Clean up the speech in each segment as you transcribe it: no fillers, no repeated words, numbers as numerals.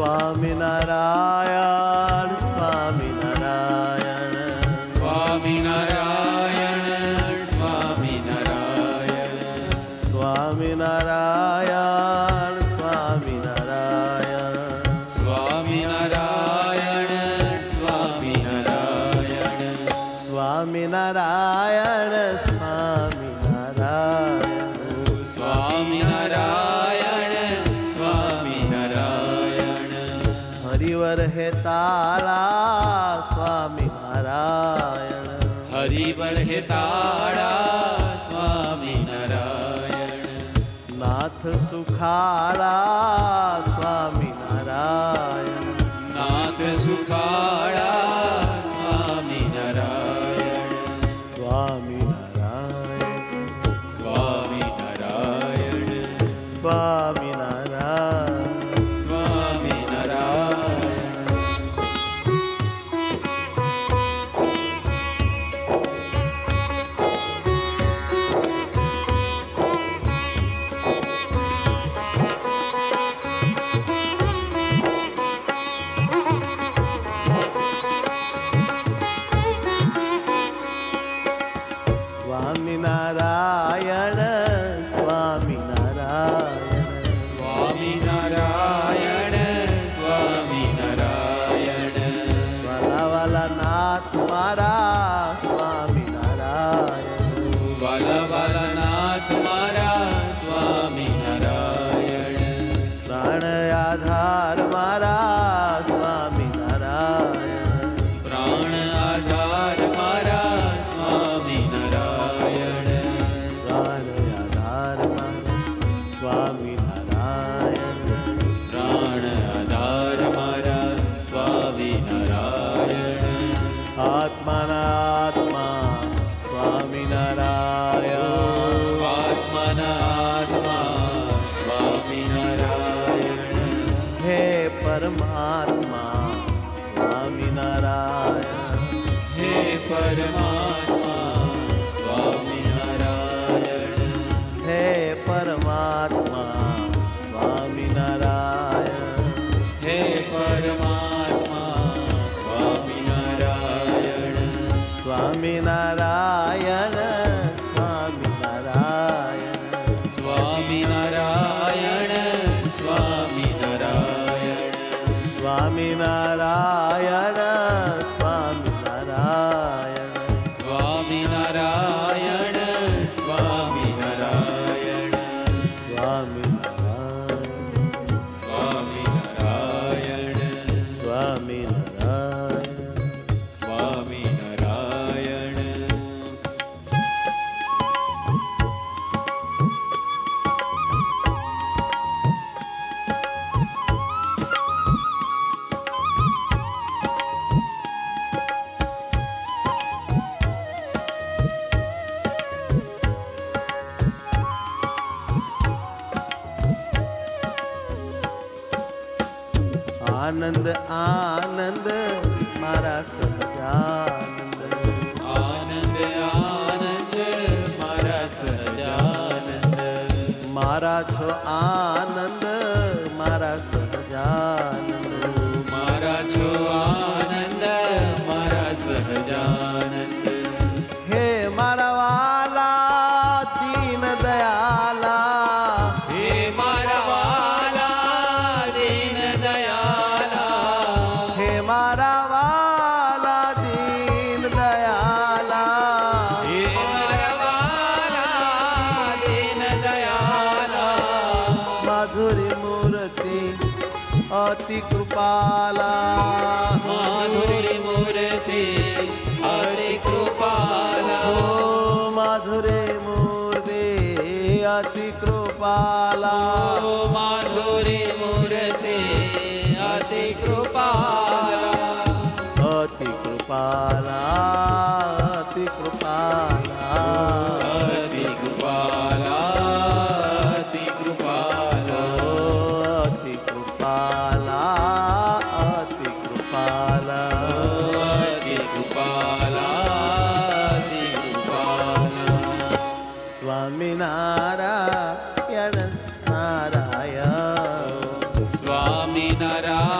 સ્વામિનારાયણ સ્વામિનારાયણ સ્વામિનારાયણ સ્વામિનારાયણ સ્વામિનારાયણ સ્વામિનારાયણ સ્વામિનારાયણ સ્વામિનારાયણ સ્વામિનારાયણ સ્વામિનારાયણ સ્વામિનારાયણ સ્વામિનારાયણ હરિવર હે તાળા સ્વામિનારાયણ હરિવર હે તાળા સ્વામિનારાયણ નાથ સુખાળા સ્વામિનારાયણ નાથ સુખાળા સ્વામિનારાયણ સ્વામિનારાયણ સ્વામિનારાયણ સ્વામિનારાયણ સ્વામિનારાયણ સ્વામિનારાયણ સ્વામિનારાયણ સ્વામિનારાયણ સ્વામિનારાયણ વાલા વાલા નાથ મારા સ્વામિનારાયણ વાલા વાલા નાથ મારા સ્વામિનારાયણ પ્રાણ આધાર મારા સ્વામિનારાયણ પ્રાણ આધાર મારા સ્વામિનારાયણ પ્રાણ આધાર મારા સ્વામિનારાયણ પ્રાણ આધાર મારા સ્વામિનારાયણ આત્માના આત્મા સ્વામિનારાયણ આત્મના આત્મા સ્વામિનારાયણ હે પરમાત્મા સ્વામિનારાયણ હે પરમાત્મા સ્વામિનારાયણ હે પરમાત્મા સ્વામિનારાયણ હે પરમાત્મા સ્વામિનારાયણ સ્વામિનારાયણ સ્વામિનારાયણ સ્વામિનારાયણ સ્વામિનારાયણ સ્વામિનારાયણ સ્વામિનારાયણ સ્વામિનારાયણ સ્વામિનારાયણ સ્વામિનારાયણ સ્વામિનારાયણ સ્વામિનારાયણ સ્વામિનારાયણ આનંદ આનંદ મારા સહજાનંદ આનંદ આનંદ મારા સહજાનંદ મારા છો આનંદ મારા સહજાનંદ મારા છો આનંદ મારા સહજાનંદ હે મારા વાલા દીન દયાલા હે મારા વાલા દીન દયાલા હે મારા વાલા દીન દયાલા હે મારા વાલા દીન દયાલા માધુરી મૂર્તિ અતિ કૃપાલા માધુરી મૂર્તિ હરિ કૃપાલા ઓ માધુરી મૂર્તિ અતિ કૃપાલા ઓ માધુરી મૂર્તિ અતિ કૃપાલા અતિ કૃપાલા અતિ કૃપાલા અતિ કૃપાલા અતિ કૃપાલા અતિ કૃપાલા અતિ કૃપાલા અતિ કૃપાલા અતિ કૃપાલા સ્વામિનારાયણ નારાયણ સ્વામિનારાયણ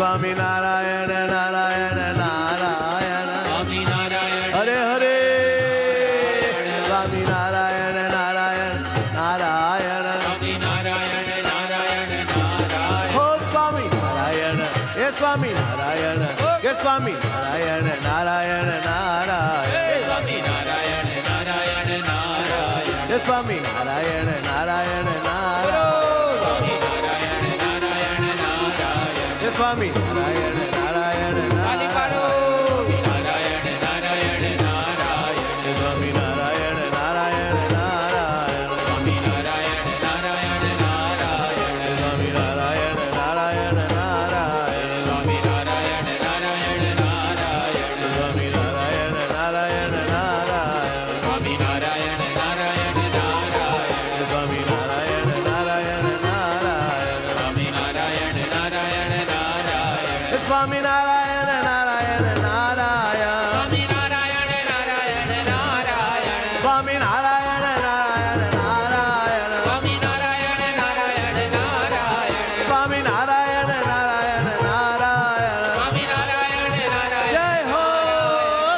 સ્વામી નારાયણ નારાયણ નારાયણ સ્વામી નારાયણ હરે હરે સ્વામી નારાયણ નારાયણ નારાયણ સ્વામી નારાયણ નારાયણ નારાયણ હો સ્વામી નારાયણ હે સ્વામી નારાયણ હે સ્વામી નારાયણ નારાયણ નારાયણ સ્વામી નારાયણ નારાયણ નારાયણ હે સ્વામી નારાયણ નારાયણ નારાયણ સ્વામી નારાયણ નારાયણ નારાયણ હે સ્વામી નારાયણ નારાયણ તાલી પાડો. નારાયણ નારાયણ નારાયણ નારાયણ હે સ્વામી નારાયણ નારાયણ નારાયણ સ્વામી નારાયણ નારાયણ નારાયણ હે સ્વામી નારાયણ નારાયણ નારાયણ સ્વામી નારાયણ નારાયણ નારાયણ સ્વામી નારાયણ નારાયણ નારાયણ સ્વામી નારાયણ નારાયણ નારાયણ સ્વામી નારાયણ નારાયણ નારાયણ સ્વામી નારાયણ નારાયણ નારાયણ સ્વામી નારાયણ નારાયણ નારાયણ સ્વામી નારાયણ નારાયણ નારાયણ સ્વામી નારાયણ નારાયણ નારાયણ સ્વામી નારાયણ નારાયણ નારાયણ સ્વામી નારાયણ નારાયણ નારાયણ સ્વામી નારાયણ નારાયણ જય હો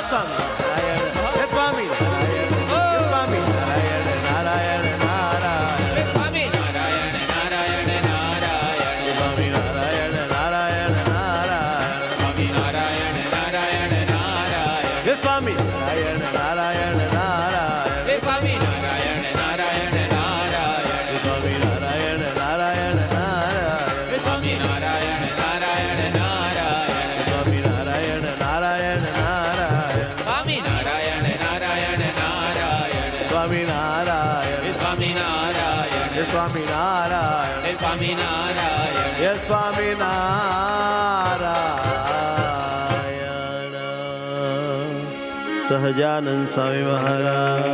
સ્વામી નારાયણ હે સ્વામી નારાયણ હે સ્વામી નારાયણ નારાયણ નારાયણ સ્વામી નારાયણ નારાયણ નારાયણ સ્વામી નારાયણ નારાયણ નારાયણ સ્વામી નારાયણ નારાયણ નારાયણ હે સ્વામી નારાયણ નારાયણ નારાયણ હે સ્વામી નારાયણ નારાયણ નારાયણ હે સ્વામી નારાયણ નારાયણ નારાયણ હે સ્વામી નારાયણ નારાયણ નારાયણ સ્વામી નારાયણ નારાયણ નારાયણ સ્વામી નારાયણ નારાયણ નારાયણ સ્વામી નારાયણ હે સ્વામી નારાયણ હે સ્વામી નારાયણ હે સ્વામી નારાયણ હે સ્વામી નારાયણ સહજાનંદ સ્વામી મહારાજ